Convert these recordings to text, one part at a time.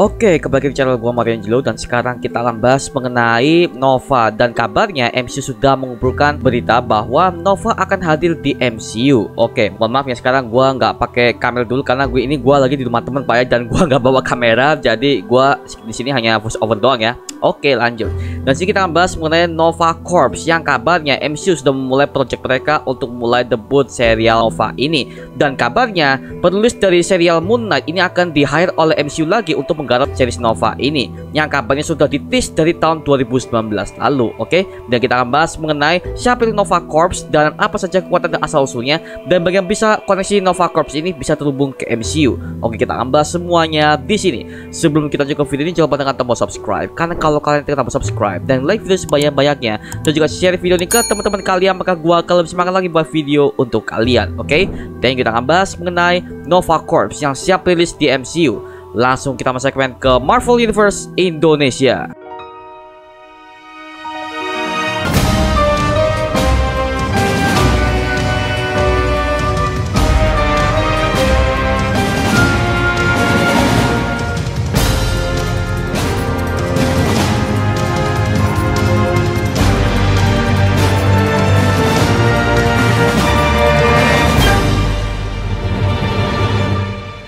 Oke, kembali ke channel gua Mario Angelo dan sekarang kita akan bahas mengenai Nova. Dan kabarnya MCU sudah mengumpulkan berita bahwa Nova akan hadir di MCU. Oke, mohon maaf ya, sekarang gua nggak pakai kamera dulu karena gua lagi di rumah teman Pak ya, dan gua nggak bawa kamera, jadi gua di sini hanya voice over doang ya. Oke, lanjut. Dan sini kita akan bahas mengenai Nova Corps yang kabarnya MCU sudah memulai project mereka untuk mulai debut serial Nova ini. Dan kabarnya penulis dari serial Moon Knight ini akan di-hire oleh MCU lagi untuk menggarap series Nova ini, yang kabarnya sudah di-tease dari tahun 2019 lalu. Oke, dan kita akan bahas mengenai siapa itu Nova Corps dan apa saja kekuatan dan asal usulnya, dan bagaimana bisa koneksi Nova Corps ini bisa terhubung ke MCU. Oke, kita akan bahas semuanya di sini. Sebelum kita lanjut ke video ini, jangan lupa tekan tombol subscribe, karena kalau kalian tekan tombol subscribe dan like video sebanyak-banyaknya dan juga share video ini ke teman-teman kalian, maka gua akan lebih semangat lagi buat video untuk kalian. Oke, dan kita akan bahas mengenai Nova Corps yang siap rilis di MCU. Langsung kita masuk segmen ke Marvel Universe Indonesia.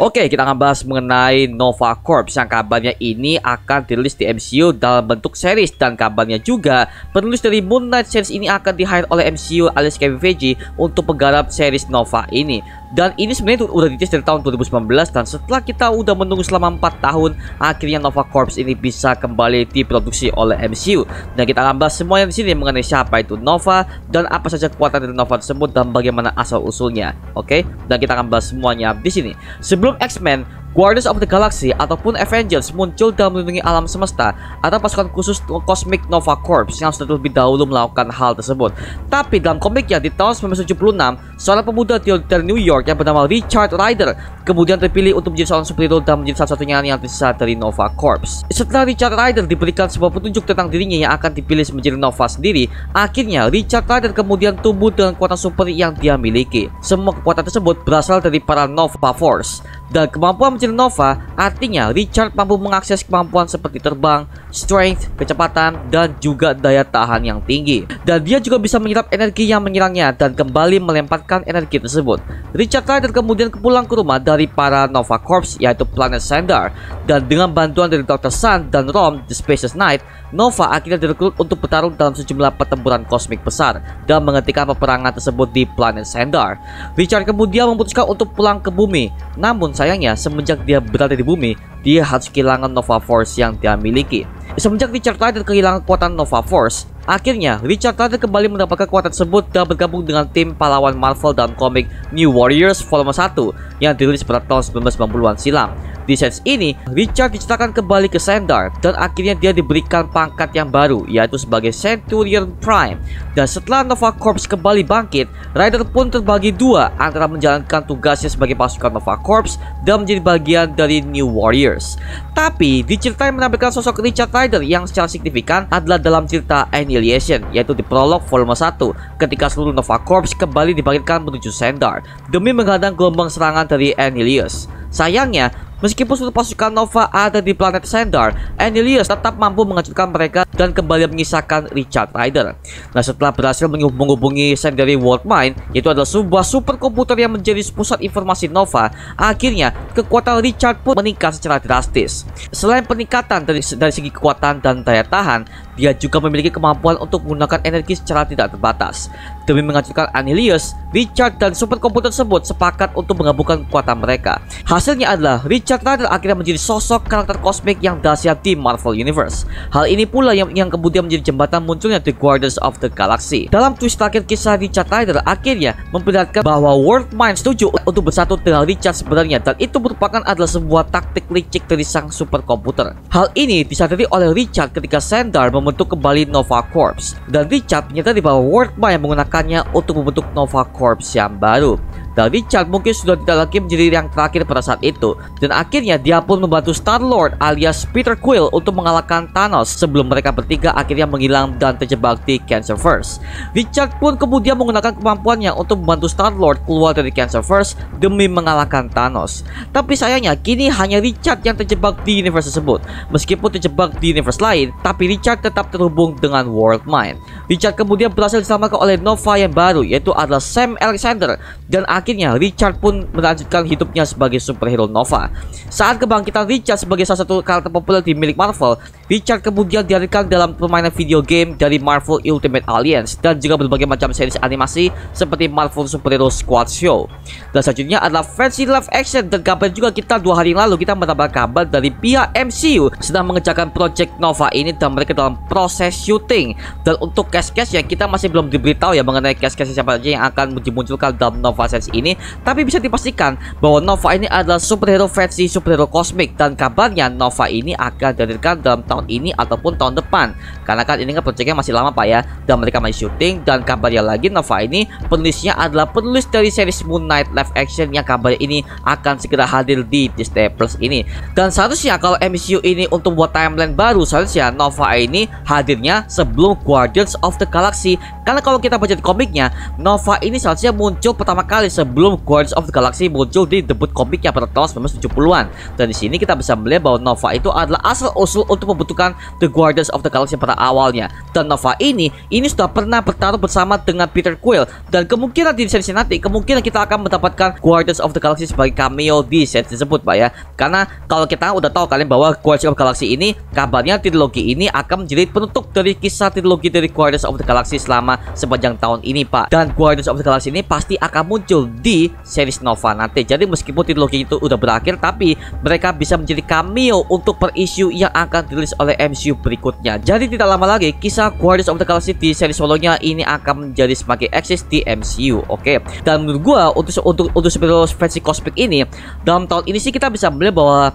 Oke, kita akan bahas mengenai Nova Corps yang kabarnya ini akan dirilis di MCU dalam bentuk series, dan kabarnya juga penulis dari Moon Knight series ini akan di-hire oleh MCU alias Kevin Feige untuk menggarap series Nova ini. Dan ini sebenarnya udah ditis dari tahun 2019, dan setelah kita udah menunggu selama 4 tahun, akhirnya Nova Corps ini bisa kembali diproduksi oleh MCU. Dan kita akan bahas semuanya di sini mengenai siapa itu Nova dan apa saja kekuatan dari Nova tersebut dan bagaimana asal usulnya. Oke, dan kita akan bahas semuanya di sini. Sebelum X-Men, Guardians of the Galaxy ataupun Avengers muncul dalam melindungi alam semesta, ada pasukan khusus Cosmic Nova Corps yang sudah terlebih dahulu melakukan hal tersebut. Tapi dalam komiknya di tahun 1976, seorang pemuda dari New York yang bernama Richard Rider kemudian terpilih untuk menjadi seorang superhero dan menjadi salah satunya yang tersisa dari Nova Corps. Setelah Richard Rider diberikan sebuah petunjuk tentang dirinya yang akan dipilih menjadi Nova sendiri, akhirnya Richard Rider kemudian tumbuh dengan kekuatan super yang dia miliki. Semua kekuatan tersebut berasal dari para Nova Force. Dan kemampuan menjadi Nova artinya Richard mampu mengakses kemampuan seperti terbang, strength, kecepatan, dan juga daya tahan yang tinggi. Dan dia juga bisa menyerap energi yang menyerangnya dan kembali melemparkan energi tersebut. Richard Rider kemudian pulang ke rumah dari para Nova Corps, yaitu planet Sandar. Dan dengan bantuan dari Dr. Sun dan Rom, The Spacious Knight, Nova akhirnya direkrut untuk bertarung dalam sejumlah pertempuran kosmik besar dan menghentikan peperangan tersebut di planet Sandar. Richard kemudian memutuskan untuk pulang ke bumi. Namun sayangnya, semenjak dia berada di bumi, dia harus kehilangan Nova Force yang dia miliki. Semenjak Richard Rider kehilangan kekuatan Nova Force, akhirnya Richard Rider kembali mendapatkan kekuatan tersebut dan bergabung dengan tim pahlawan Marvel dalam komik New Warriors Volume 1 yang dirilis pada tahun 1990-an silam. Di series ini, Richard diceritakan kembali ke Sandar dan akhirnya dia diberikan pangkat yang baru, yaitu sebagai Centurion Prime. Dan setelah Nova Corps kembali bangkit, Rider pun terbagi dua antara menjalankan tugasnya sebagai pasukan Nova Corps dan menjadi bagian dari New Warriors. Tapi di cerita yang menampilkan sosok Richard Rider yang secara signifikan adalah dalam cerita Annihilation, yaitu di prolog volume 1, ketika seluruh Nova Corps kembali dibangkitkan menuju Sandar demi menghadang gelombang serangan dari Annihilus. Sayangnya, meskipun seluruh pasukan Nova ada di planet Sandar, Annihilus tetap mampu menghancurkan mereka dan kembali mengisahkan Richard Rider. Nah, setelah berhasil menghubungi Sandari World Mind, yaitu adalah sebuah superkomputer yang menjadi pusat informasi Nova, akhirnya kekuatan Richard pun meningkat secara drastis. Selain peningkatan dari segi kekuatan dan daya tahan, dia juga memiliki kemampuan untuk menggunakan energi secara tidak terbatas. Demi menghancurkan Annihilus, Richard dan superkomputer tersebut sepakat untuk menggabungkan kekuatan mereka. Hasilnya adalah Richard Rider akhirnya menjadi sosok karakter kosmik yang dahsyat di Marvel Universe. Hal ini pula yang kemudian menjadi jembatan munculnya The Guardians of the Galaxy. Dalam twist terakhir kisah, Richard Rider akhirnya memperlihatkan bahwa World Mind setuju untuk bersatu dengan Richard sebenarnya, dan itu merupakan adalah sebuah taktik licik dari sang superkomputer. Hal ini disadari oleh Richard ketika Sandar membentuk kembali Nova Corps, dan Richard menyadari bahwa World Mind menggunakannya untuk membentuk Nova Corps yang baru. Dan Richard mungkin sudah tidak lagi menjadi yang terakhir pada saat itu. Dan akhirnya dia pun membantu Star-Lord alias Peter Quill untuk mengalahkan Thanos sebelum mereka bertiga akhirnya menghilang dan terjebak di Cancerverse. Richard pun kemudian menggunakan kemampuannya untuk membantu Star-Lord keluar dari Cancerverse demi mengalahkan Thanos. Tapi sayangnya kini hanya Richard yang terjebak di universe tersebut. Meskipun terjebak di universe lain, tapi Richard tetap terhubung dengan World Mind. Richard kemudian berhasil diselamatkan oleh Nova yang baru, yaitu adalah Sam Alexander. Dan akhirnya Richard pun melanjutkan hidupnya sebagai superhero Nova. Saat kebangkitan Richard sebagai salah satu karakter populer di milik Marvel, Richard kemudian dihadirkan dalam permainan video game dari Marvel Ultimate Alliance dan juga berbagai macam series animasi seperti Marvel Superhero Squad Show. Dan selanjutnya adalah versi live action, dan kabar juga kita 2 hari yang lalu kita mendapat kabar dari pihak MCU sedang mengerjakan project Nova ini dan mereka dalam proses syuting. Dan untuk cast-cast ya kita masih belum diberitahu ya mengenai cast-cast siapa saja yang akan dimunculkan dalam Nova series ini, tapi bisa dipastikan bahwa Nova ini adalah superhero versi superhero kosmik dan kabarnya Nova ini akan dihadirkan dalam tahun ini ataupun tahun depan. Karena kan ini kan projectnya masih lama Pak ya, dan mereka masih syuting. Dan kabarnya lagi Nova ini penulisnya adalah penulis dari series Moon Knight live action yang kabarnya ini akan segera hadir di Disney Plus ini. Dan seharusnya kalau MCU ini untuk buat timeline baru, seharusnya Nova ini hadirnya sebelum Guardians of the Galaxy. Karena kalau kita baca di komiknya, Nova ini seharusnya muncul pertama kali sebelum Guardians of the Galaxy muncul di debut komiknya pada tahun 1970-an. Dan di sini kita bisa melihat bahwa Nova itu adalah asal-usul untuk membutuhkan The Guardians of the Galaxy pada awalnya. Dan Nova ini sudah pernah bertarung bersama dengan Peter Quill, dan kemungkinan di series nanti kemungkinan kita akan mendapatkan Guardians of the Galaxy sebagai cameo di series tersebut Pak ya. Karena kalau kita udah tahu kalian bahwa Guardians of the Galaxy ini kabarnya trilogi ini akan menjadi penutup dari kisah trilogi dari Guardians of the Galaxy selama sepanjang tahun ini Pak. Dan Guardians of the Galaxy ini pasti akan muncul di series Nova nanti. Jadi meskipun trilogi itu udah berakhir, tapi mereka bisa menjadi cameo untuk per issue yang akan dirilis oleh MCU berikutnya. Jadi tidak lama lagi kisah Guardians of the Galaxy di series solonya ini akan menjadi semakin eksis di MCU. Oke. Dan menurut gua untuk superhero versi kosmik ini dalam tahun ini sih kita bisa melihat bahwa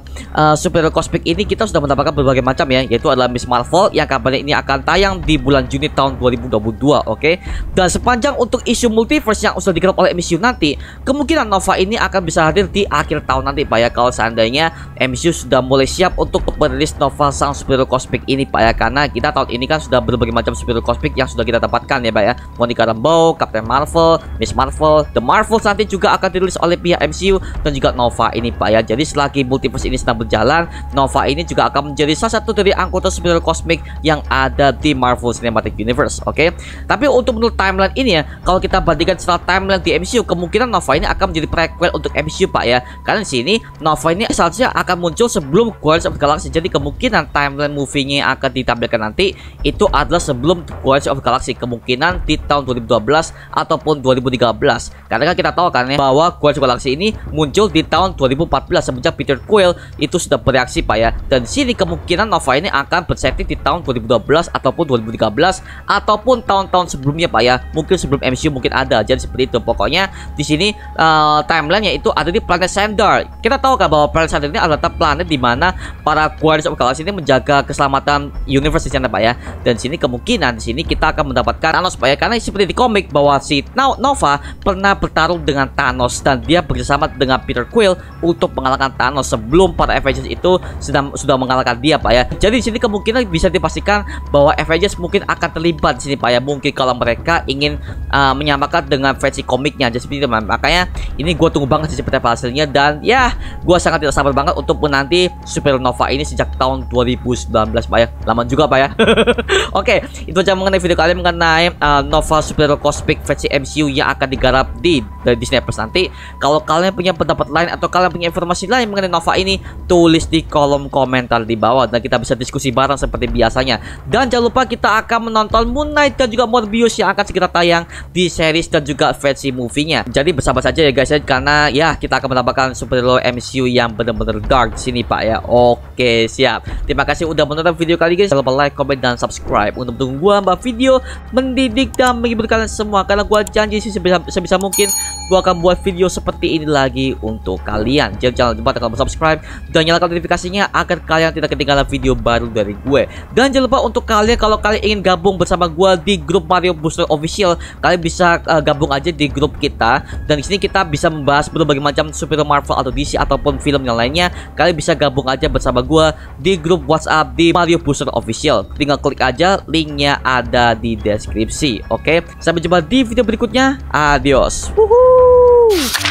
superhero kosmik ini kita sudah mendapatkan berbagai macam ya, yaitu adalah Miss Marvel yang kabarnya ini akan tayang di bulan Juni tahun 2022. Oke. Dan sepanjang untuk isu multiverse yang sudah digarap oleh MCU nanti, kemungkinan Nova ini akan bisa hadir di akhir tahun nanti Pak ya, kalau seandainya MCU sudah mulai siap untuk merilis Nova sang superhero kosmik ini Pak ya. Karena kita tahun ini kan sudah berbagai macam superhero kosmik yang sudah kita dapatkan ya Pak ya. Monica Rambeau, Captain Marvel, Miss Marvel, The Marvels nanti juga akan dirilis oleh pihak MCU, dan juga Nova ini Pak ya. Jadi selagi multiverse ini sedang berjalan, Nova ini juga akan menjadi salah satu dari anggota superhero kosmik yang ada di Marvel Cinematic Universe. Oke. Tapi untuk menurut timeline ini ya, kalau kita bandingkan setelah timeline di MCU, kemungkinan Nova ini akan menjadi prequel untuk MCU Pak ya. Karena di sini Nova ini seharusnya akan muncul sebelum Guardians of the Galaxy. Jadi kemungkinan timeline movie-nya yang akan ditampilkan nanti itu adalah sebelum Guardians of the Galaxy, kemungkinan di tahun 2012 ataupun 2013. Karena kan kita tahu kan ya bahwa Guardians of the Galaxy ini muncul di tahun 2014 semenjak Peter Quill itu sudah bereaksi Pak ya. Dan di sini kemungkinan Nova ini akan bersetting di tahun 2012 ataupun 2013 ataupun tahun-tahun sebelumnya Pak ya. Mungkin sebelum MCU mungkin ada. Jadi seperti itu. Pokoknya di sini timeline-nya itu ada di planet Xandar. Kita tahu kan bahwa planet Xandar ini adalah planet di mana para Guardians of the Galaxy ini menjaga keselamatan universe di sana Pak ya. Dan di sini kemungkinan di sini kita akan mendapatkan Thanos Pak ya. Karena seperti di komik bahwa si Nova pernah bertarung dengan Thanos dan dia bersama dengan Peter Quill untuk mengalahkan Thanos sebelum para Avengers itu sudah mengalahkan dia Pak ya. Jadi di sini kemungkinan bisa dipastikan bahwa Avengers mungkin akan terlibat di sini Pak ya. Mungkin kalau mereka ingin menyamakan dengan versi komiknya. Jadi seperti itu. Makanya ini gue tunggu banget sih seperti apa hasilnya, dan ya gue sangat tidak sabar banget untuk menanti Supernova ini sejak tahun 2019 Pak ya. Lama juga Pak ya. Oke, itu aja mengenai video kalian mengenai Nova Superhero Cosmic versi MCU yang akan digarap di Disney Plus nanti. Kalau kalian punya pendapat lain atau kalian punya informasi lain mengenai Nova ini, tulis di kolom komentar di bawah dan kita bisa diskusi bareng seperti biasanya. Dan jangan lupa kita akan menonton Moon Knight dan juga Morbius yang akan segera tayang di series dan juga versi movie-nya. Jadi bersabar saja ya guys ya, karena ya kita akan mendapatkan superhero MCU yang benar-benar dark di sini Pak ya. Oke, siap. Terima kasih udah menonton video kali guys. Jangan lupa like, comment, dan subscribe untuk mendukung gua mbak video mendidik dan menghibur kalian semua. Karena gua janji sih sebisa mungkin gua akan buat video seperti ini lagi untuk kalian. Jadi jangan lupa tekan subscribe dan nyalakan notifikasinya agar kalian tidak ketinggalan video baru dari gue. Dan jangan lupa untuk kalian, kalau kalian ingin gabung bersama gue di grup Mario Booster Official, kalian bisa gabung aja di grup kita Dan di sini kita bisa membahas berbagai macam superhero Marvel atau DC ataupun film yang lainnya. Kalian bisa gabung aja bersama gue di grup WhatsApp di Mario Booster Official. Tinggal klik aja, linknya ada di deskripsi. Oke, sampai jumpa di video berikutnya. Adios. Woohoo!